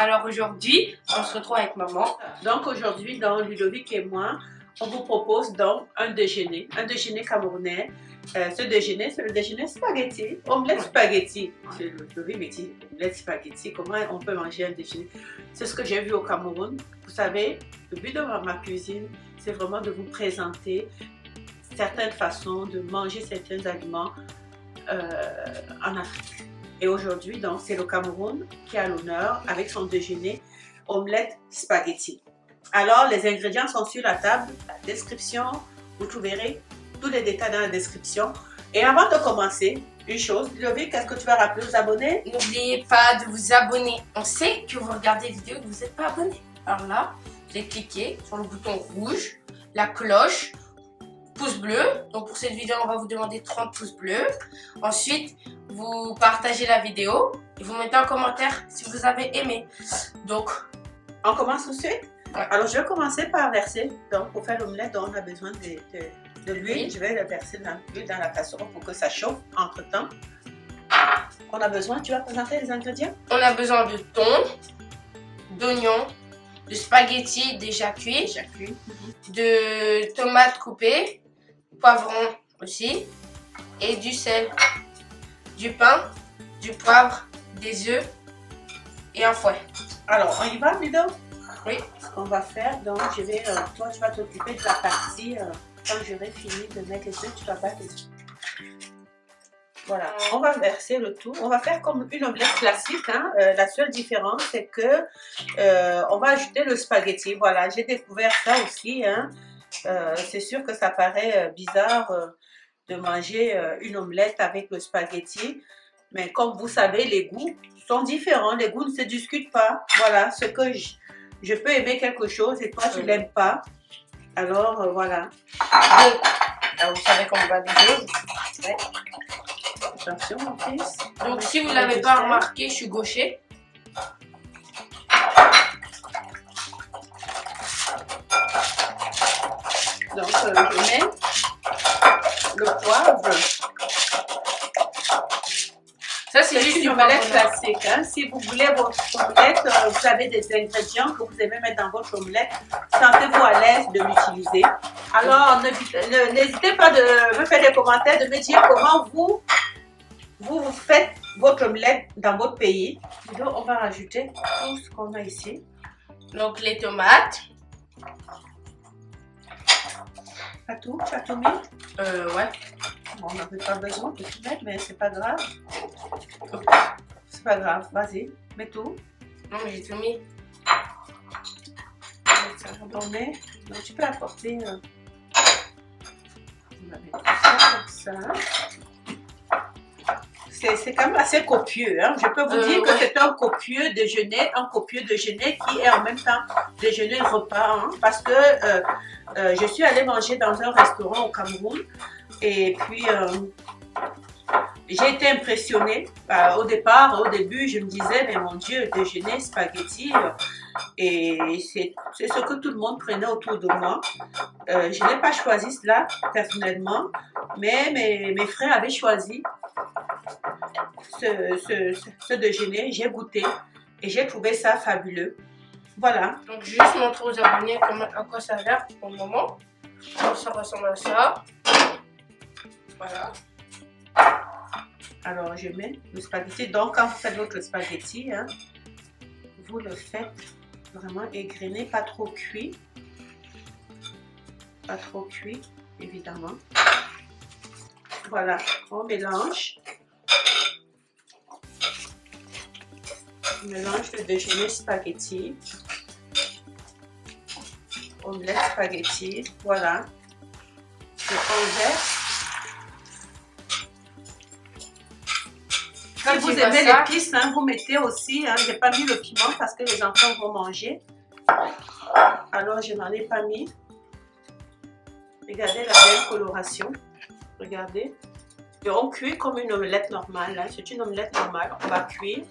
Alors aujourd'hui, on se retrouve avec maman. Donc aujourd'hui, dans Ludovic et moi, on vous propose donc un déjeuner camerounais. Ce déjeuner, c'est le déjeuner spaghetti, omelette spaghetti. Ludovic me dit, omelette spaghetti, comment on peut manger un déjeuner? C'est ce que j'ai vu au Cameroun. Vous savez, le but de ma cuisine, c'est vraiment de vous présenter certaines façons de manger certains aliments en Afrique. Et aujourd'hui, donc, c'est le Cameroun qui a l'honneur avec son déjeuner omelette spaghetti. Alors, les ingrédients sont sur la table, la description, vous trouverez tous les détails dans la description. Et avant de commencer, une chose, Ludovic, qu'est-ce que tu vas rappeler aux abonnés? N'oubliez pas de vous abonner. On sait que vous regardez la vidéo et que vous n'êtes pas abonné. Alors là, vous allez cliquer sur le bouton rouge, la cloche, pouce bleu. Donc pour cette vidéo, on va vous demander 30 pouces bleus. Ensuite, vous partagez la vidéo et vous mettez en commentaire si vous avez aimé. Donc, on commence tout de suite? Ouais. Alors, je vais commencer par verser. Donc, pour faire l'omelette, on a besoin de l'huile. Oui. Je vais le verser l'huile dans la casserole pour que ça chauffe entre-temps. On a besoin, tu vas présenter les ingrédients? On a besoin de thon, d'oignons, de spaghettis déjà cuits, de tomates coupées, poivrons aussi, et du sel, du pain, du poivre, des œufs et un fouet. Alors, on y va, Ludo? Oui. Ce qu'on va faire, donc, je vais, toi, tu vas t'occuper de la partie, quand j'aurai fini de mettre les œufs, tu vas battre les œufs. Voilà, on va verser le tout. On va faire comme une omelette classique. Hein. La seule différence, c'est que on va ajouter le spaghetti. Voilà, j'ai découvert ça aussi. Hein. C'est sûr que ça paraît bizarre de manger une omelette avec le spaghetti. Mais comme vous savez, les goûts sont différents. Les goûts ne se discutent pas. Voilà, ce que je peux aimer quelque chose et toi, tu ne l'aimes pas. Alors, voilà. Alors, vous savez qu'on va dire. Ouais. Attention, mon fils. Donc, si vous ne l'avez pas remarqué, je suis gaucher. Donc, je mets le poivre. Ça, c'est juste une omelette classique. Hein. Si vous voulez votre omelette, vous avez des ingrédients que vous aimez mettre dans votre omelette, sentez-vous à l'aise de l'utiliser. Alors, n'hésitez pas de me faire des commentaires, de me dire comment vous faites votre omelette dans votre pays. Donc, on va rajouter tout ce qu'on a ici. Donc, les tomates. Pas tout? Tu as tout mis? Ouais. Bon, on n'avait pas besoin de tout mettre, mais c'est pas grave. C'est pas grave, vas-y, mets tout. Non, mais j'ai tout mis. On met, donc tu peux apporter. On va mettre ça comme ça. C'est quand même assez copieux. Hein. Je peux vous dire que c'est un copieux déjeuner qui est en même temps déjeuner repas. Hein, parce que je suis allée manger dans un restaurant au Cameroun et puis j'ai été impressionnée. Au début, je me disais, mais mon Dieu, déjeuner, spaghetti, et c'est ce que tout le monde prenait autour de moi. Je n'ai pas choisi cela personnellement, mais mes frères avaient choisi ce déjeuner. J'ai goûté et j'ai trouvé ça fabuleux. Voilà. Donc, juste montrer aux abonnés à quoi ça a l'air pour le moment. Donc, ça ressemble à ça. Voilà. Alors, je mets le spaghetti. Donc, quand vous faites votre spaghetti, hein, vous le faites vraiment égrener, pas trop cuit. Pas trop cuit, évidemment. Voilà, on mélange. On mélange le déjeuner spaghetti. Omelette spaghetti. Voilà. Et on verse. Si vous aimez l'épice, hein, vous mettez aussi, hein, j'ai pas mis le piment parce que les enfants vont manger. Alors je n'en ai pas mis. Regardez la belle coloration. Regardez. Et on cuit comme une omelette normale. Hein. C'est une omelette normale. On va cuire.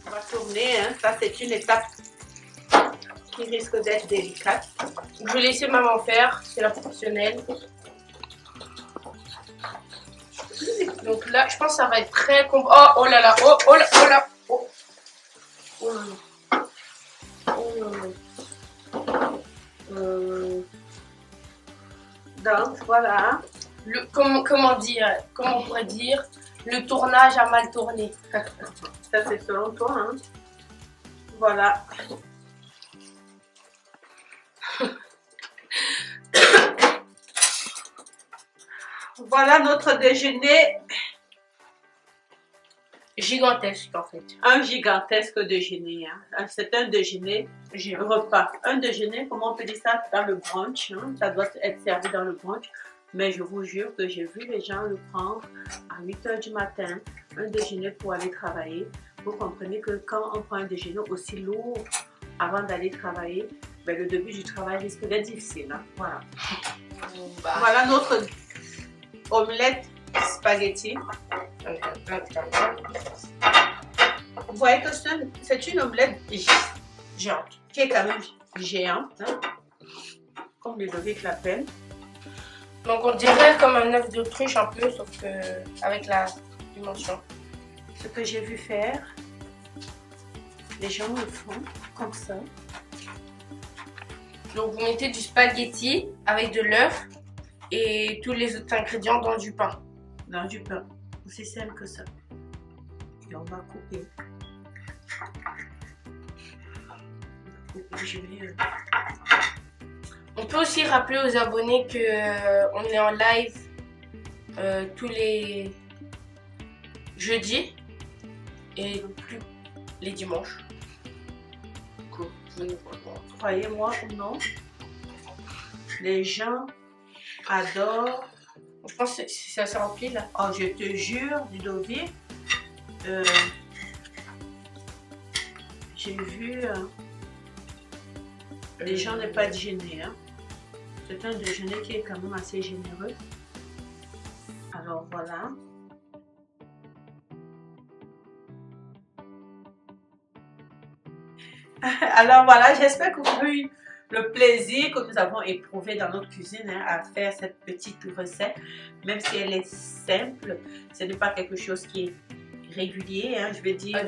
On va tourner. Hein. Ça, c'est une étape qui risque d'être délicate. Je vais laisser maman faire. C'est la professionnelle. Donc là, je pense que ça va être très compliqué. Oh, oh là là, oh, oh là, oh là. Oh. Oh là là. Donc voilà. Comment on pourrait dire, le tournage a mal tourné. Ça c'est selon toi, hein. Voilà. Voilà notre déjeuner. Gigantesque en fait. Un gigantesque déjeuner. Hein. C'est un déjeuner repas. Un déjeuner, comment on peut dire ça, dans le brunch. Hein. Ça doit être servi dans le brunch. Mais je vous jure que j'ai vu les gens le prendre à 8 h du matin. Un déjeuner pour aller travailler. Vous comprenez que quand on prend un déjeuner aussi lourd avant d'aller travailler, ben le début du travail risque d'être difficile. Hein. Voilà. Bah. Voilà notre omelette spaghetti. Vous voyez que c'est une omelette géante, qui est quand même géante, hein, comme Ludovic l'appelle. Donc on dirait comme un œuf d'autruche un peu, sauf que avec la dimension. Ce que j'ai vu faire, les gens le font comme ça. Donc vous mettez du spaghetti avec de l'œuf et tous les autres ingrédients dans du pain. Dans du pain, aussi simple que ça. Et on va couper. On peut aussi rappeler aux abonnés que on est en live tous les jeudis et les dimanches. Croyez-moi ou non, les gens adorent. Je pense que c'est assez rempli là. Oh, je te jure, Ludovic, j'ai vu les gens ne pas gênés. Hein. C'est un déjeuner qui est quand même assez généreux. Alors voilà. Alors voilà, j'espère que vous avez eu le plaisir que nous avons éprouvé dans notre cuisine hein, à faire cette petite recette. Même si elle est simple, ce n'est pas quelque chose qui est régulier. Hein, je vais dire,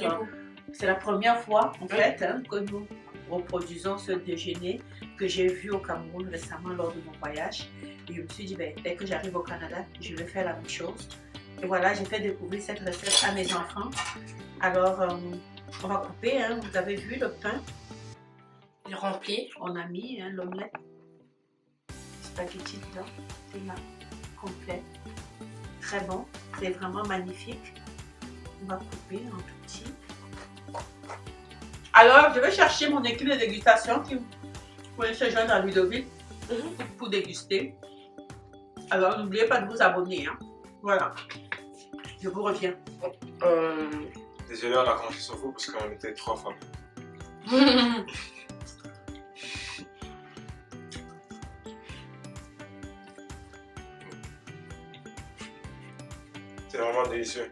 c'est la première fois en fait hein, que nous reproduisons ce déjeuner que j'ai vu au Cameroun récemment lors de mon voyage. Et je me suis dit, ben, dès que j'arrive au Canada, je vais faire la même chose. Et voilà, j'ai fait découvrir cette recette à mes enfants. Alors, on va couper, hein, vous avez vu le pain. Il est rempli. On a mis hein, l'omelette. Spaghetti dedans. C'est là, complet. Très bon. C'est vraiment magnifique. On va couper en tout petit. Alors, je vais chercher mon équipe de dégustation qui pourrait se joindre à Ludovic pour déguster. Alors, n'oubliez pas de vous abonner. Hein. Voilà. Je vous reviens. Désolé, on a commencé sur vous parce qu'on était 3 femmes. C'est vraiment délicieux.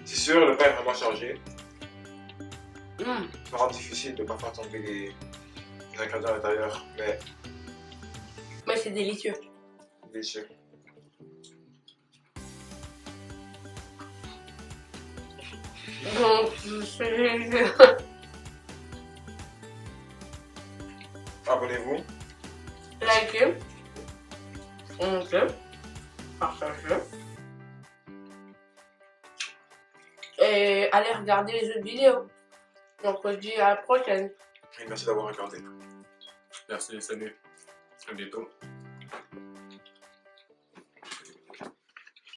C'est sûr, le pain est vraiment chargé. Ça rend difficile de ne pas faire tomber les ingrédients à l'intérieur, mais c'est délicieux. délicieux. Donc, Abonnez-vous. likez, partagez. Et allez regarder les autres vidéos. Donc on se dit à la prochaine. Et merci d'avoir regardé. Merci, salut. À bientôt.